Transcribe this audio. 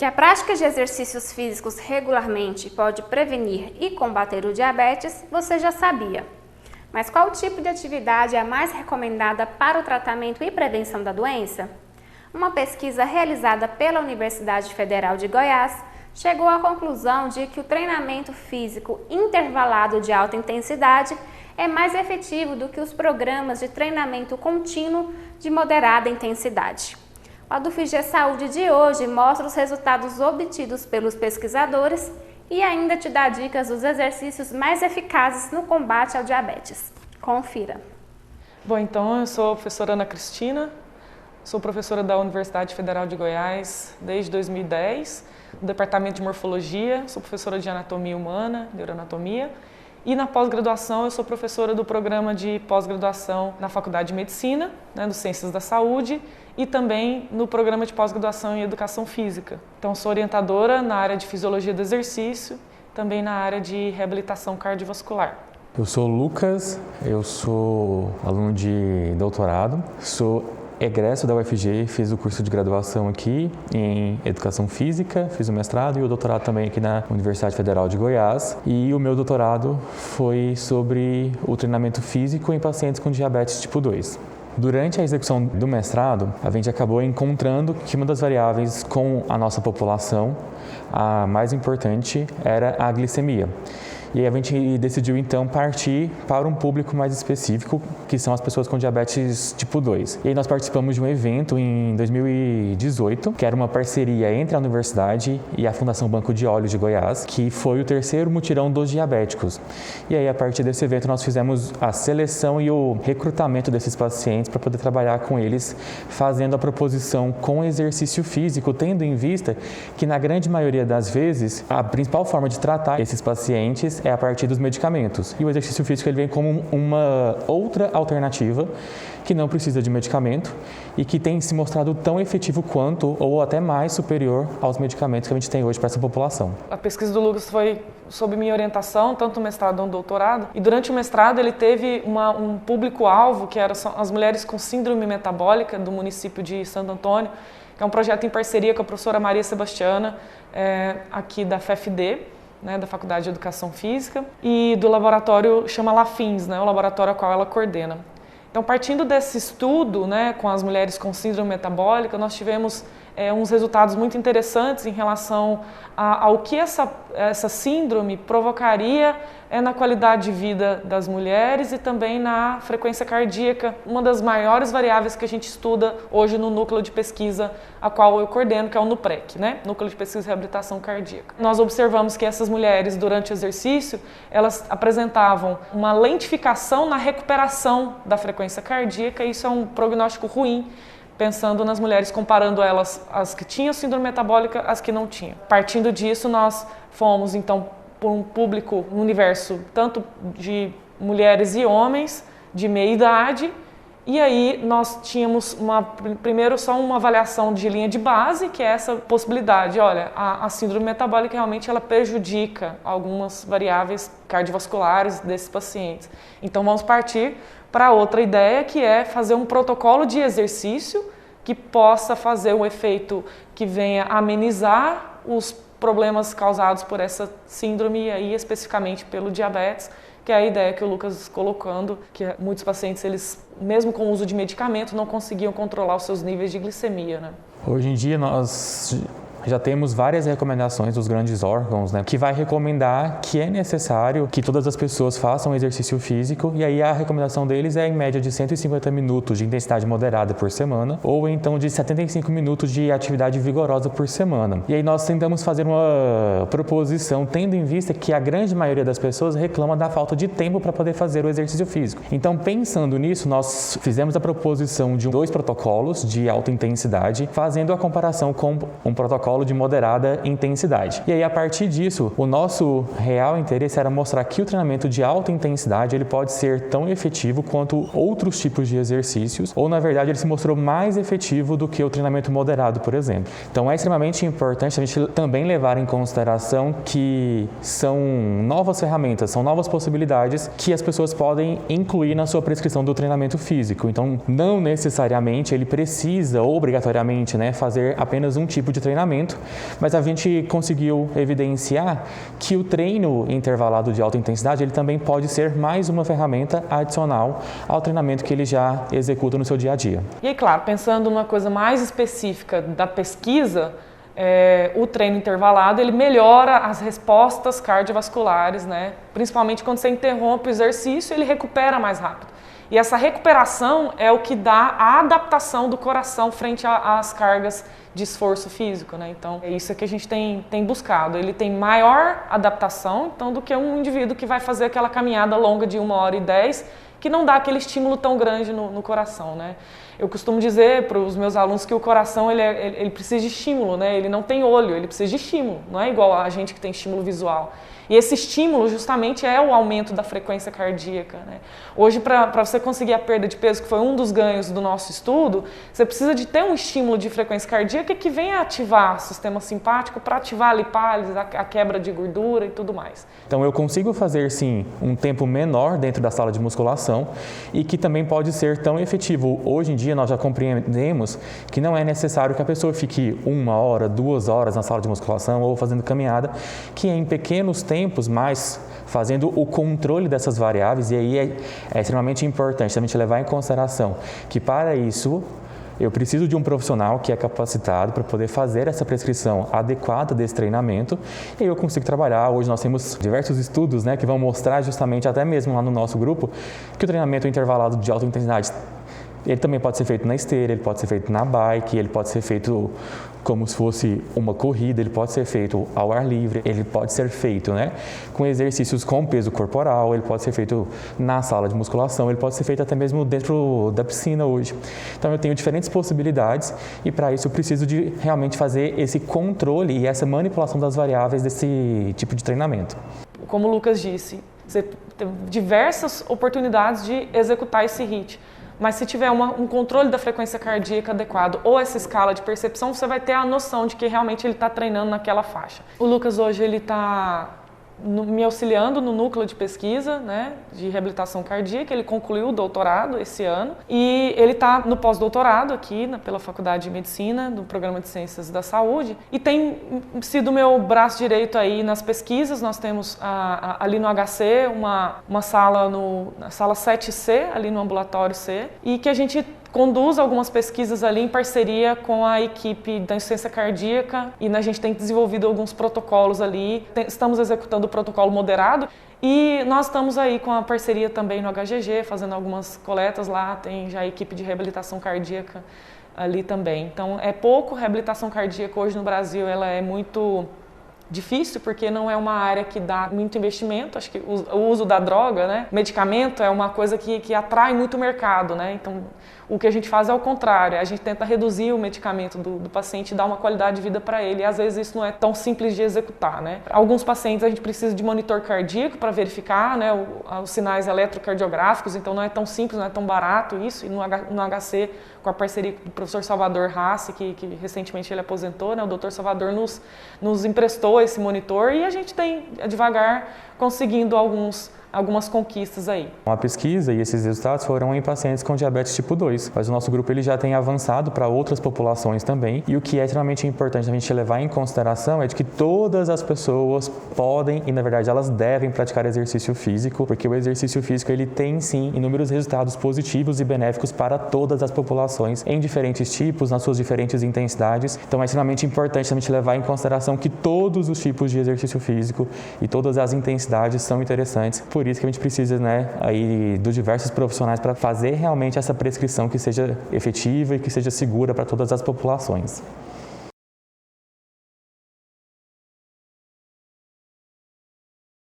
Que a prática de exercícios físicos regularmente pode prevenir e combater o diabetes, você já sabia. Mas qual tipo de atividade é a mais recomendada para o tratamento e prevenção da doença? Uma pesquisa realizada pela Universidade Federal de Goiás chegou à conclusão de que o treinamento físico intervalado de alta intensidade é mais efetivo do que os programas de treinamento contínuo de moderada intensidade. O ADUFG Saúde de hoje mostra os resultados obtidos pelos pesquisadores e ainda te dá dicas dos exercícios mais eficazes no combate ao diabetes. Confira! Bom, então eu sou a professora Ana Cristina, sou professora da Universidade Federal de Goiás desde 2010, no Departamento de Morfologia, sou professora de Anatomia Humana, Neuroanatomia, e na pós-graduação eu sou professora do programa de pós-graduação na Faculdade de Medicina, do Ciências da Saúde, e também no programa de pós-graduação em Educação Física. Então sou orientadora na área de Fisiologia do Exercício, também na área de Reabilitação Cardiovascular. Eu sou o Lucas, eu sou aluno de doutorado, sou egresso da UFG, fiz o curso de graduação aqui em Educação Física, fiz o mestrado e o doutorado também aqui na Universidade Federal de Goiás. E o meu doutorado foi sobre o treinamento físico em pacientes com diabetes tipo 2. Durante a execução do mestrado, a gente acabou encontrando que uma das variáveis com a nossa população, a mais importante, era a glicemia. E aí a gente decidiu então partir para um público mais específico, que são as pessoas com diabetes tipo 2. E aí nós participamos de um evento em 2018, que era uma parceria entre a universidade e a Fundação Banco de Olhos de Goiás, que foi o terceiro mutirão dos diabéticos. E aí a partir desse evento nós fizemos a seleção e o recrutamento desses pacientes para poder trabalhar com eles, fazendo a proposição com exercício físico, tendo em vista que na grande maioria das vezes a principal forma de tratar esses pacientes é a partir dos medicamentos. E o exercício físico ele vem como uma outra alternativa que não precisa de medicamento e que tem se mostrado tão efetivo quanto ou até mais superior aos medicamentos que a gente tem hoje para essa população. A pesquisa do Lucas foi sob minha orientação, tanto no mestrado quanto no doutorado, e durante o mestrado ele teve um público-alvo que eram as mulheres com síndrome metabólica do município de Santo Antônio, que é um projeto em parceria com a professora Maria Sebastiana, aqui da FFD, da Faculdade de Educação Física, e do laboratório chama Lafins, o laboratório ao qual ela coordena. Então, partindo desse estudo, com as mulheres com síndrome metabólica, nós tivemos uns resultados muito interessantes em relação ao que essa síndrome provocaria na qualidade de vida das mulheres e também na frequência cardíaca, uma das maiores variáveis que a gente estuda hoje no núcleo de pesquisa a qual eu coordeno, que é o NUPREC, Núcleo de Pesquisa e Reabilitação Cardíaca. Nós observamos que essas mulheres, durante o exercício, elas apresentavam uma lentificação na recuperação da frequência cardíaca, e isso é um prognóstico ruim, pensando nas mulheres, comparando elas, as que tinham síndrome metabólica, as que não tinham. Partindo disso, nós fomos, então, por um público, um universo tanto de mulheres e homens de meia idade, e aí nós tínhamos primeiro só uma avaliação de linha de base, que é essa possibilidade, olha, a síndrome metabólica realmente ela prejudica algumas variáveis cardiovasculares desses pacientes. Então vamos partir para outra ideia, que é fazer um protocolo de exercício que possa fazer um efeito que venha amenizar os problemas causados por essa síndrome e aí especificamente pelo diabetes, que é a ideia que o Lucas colocando, que muitos pacientes, eles, mesmo com o uso de medicamento, não conseguiam controlar os seus níveis de glicemia, Hoje em dia nós já temos várias recomendações dos grandes órgãos, que vai recomendar que é necessário que todas as pessoas façam exercício físico, e aí a recomendação deles é em média de 150 minutos de intensidade moderada por semana, ou então de 75 minutos de atividade vigorosa por semana. E aí nós tentamos fazer uma proposição tendo em vista que a grande maioria das pessoas reclama da falta de tempo para poder fazer o exercício físico. Então, pensando nisso, nós fizemos a proposição de 2 protocolos de alta intensidade, fazendo a comparação com um protocolo de moderada intensidade. E aí, a partir disso, o nosso real interesse era mostrar que o treinamento de alta intensidade ele pode ser tão efetivo quanto outros tipos de exercícios, ou na verdade ele se mostrou mais efetivo do que o treinamento moderado, por exemplo. Então é extremamente importante a gente também levar em consideração que são novas ferramentas, são novas possibilidades que as pessoas podem incluir na sua prescrição do treinamento físico. Então não necessariamente ele precisa obrigatoriamente fazer apenas um tipo de treinamento, treinamento, mas a gente conseguiu evidenciar que o treino intervalado de alta intensidade, ele também pode ser mais uma ferramenta adicional ao treinamento que ele já executa no seu dia a dia. E aí, claro, pensando numa coisa mais específica da pesquisa, o treino intervalado ele melhora as respostas cardiovasculares, né? Principalmente quando você interrompe o exercício, ele recupera mais rápido. E essa recuperação é o que dá a adaptação do coração frente às cargas de esforço físico, né? Então, é isso que a gente tem buscado. Ele tem maior adaptação, então, do que um indivíduo que vai fazer aquela caminhada longa de 1h10, que não dá aquele estímulo tão grande no coração, né? Eu costumo dizer para os meus alunos que o coração ele precisa de estímulo, né? Ele não tem olho, ele precisa de estímulo, não é igual a gente que tem estímulo visual. E esse estímulo justamente é o aumento da frequência cardíaca, né? Hoje, para você conseguir a perda de peso, que foi um dos ganhos do nosso estudo, você precisa de ter um estímulo de frequência cardíaca que venha ativar o sistema simpático para ativar a lipálise, a quebra de gordura e tudo mais. Então eu consigo fazer sim um tempo menor dentro da sala de musculação e que também pode ser tão efetivo. Hoje em dia nós já compreendemos que não é necessário que a pessoa fique 1 hora, 2 horas na sala de musculação ou fazendo caminhada, que em pequenos tempos, mas fazendo o controle dessas variáveis, e aí é extremamente importante também levar em consideração que para isso eu preciso de um profissional que é capacitado para poder fazer essa prescrição adequada desse treinamento e eu consigo trabalhar. Hoje nós temos diversos estudos, né, que vão mostrar justamente, até mesmo lá no nosso grupo, que o treinamento intervalado de alta intensidade ele também pode ser feito na esteira, ele pode ser feito na bike, ele pode ser feito como se fosse uma corrida, ele pode ser feito ao ar livre, ele pode ser feito, né, com exercícios com peso corporal, ele pode ser feito na sala de musculação, ele pode ser feito até mesmo dentro da piscina hoje. Então eu tenho diferentes possibilidades e para isso eu preciso de realmente fazer esse controle e essa manipulação das variáveis desse tipo de treinamento. Como o Lucas disse, você tem diversas oportunidades de executar esse HIIT. Mas se tiver um controle da frequência cardíaca adequado ou essa escala de percepção, você vai ter a noção de que realmente ele está treinando naquela faixa. O Lucas hoje ele está me auxiliando no núcleo de pesquisa, né, de reabilitação cardíaca. Ele concluiu o doutorado esse ano e ele está no pós-doutorado aqui pela Faculdade de Medicina, do Programa de Ciências da Saúde, e tem sido meu braço direito aí nas pesquisas. Nós temos ali no HC uma sala, na sala 7C, ali no ambulatório C, e que a gente conduz algumas pesquisas ali em parceria com a equipe da insuficiência cardíaca e a gente tem desenvolvido alguns protocolos ali. Estamos executando o protocolo moderado e nós estamos aí com a parceria também no HGG, fazendo algumas coletas lá, tem já a equipe de reabilitação cardíaca ali também. Então é pouco, reabilitação cardíaca hoje no Brasil ela é muito difícil porque não é uma área que dá muito investimento. Acho que o uso da droga, né, medicamento é uma coisa que atrai muito o mercado, né? Então o que a gente faz é o contrário, a gente tenta reduzir o medicamento do paciente e dar uma qualidade de vida para ele, e às vezes isso não é tão simples de executar, né? Alguns pacientes a gente precisa de monitor cardíaco para verificar, né, os sinais eletrocardiográficos, então não é tão simples, não é tão barato isso, e no HC, com a parceria do professor Salvador Rassi, que recentemente ele aposentou, né, o Dr. Salvador nos emprestou esse monitor e a gente tem devagar conseguindo algumas conquistas aí. A pesquisa e esses resultados foram em pacientes com diabetes tipo 2, mas o nosso grupo ele já tem avançado para outras populações também, e o que é extremamente importante a gente levar em consideração é de que todas as pessoas podem e na verdade elas devem praticar exercício físico, porque o exercício físico ele tem sim inúmeros resultados positivos e benéficos para todas as populações em diferentes tipos, nas suas diferentes intensidades. Então é extremamente importante a gente levar em consideração que todos os tipos de exercício físico e todas as intensidades são interessantes. Por isso que a gente precisa, né, aí dos diversos profissionais para fazer realmente essa prescrição que seja efetiva e que seja segura para todas as populações.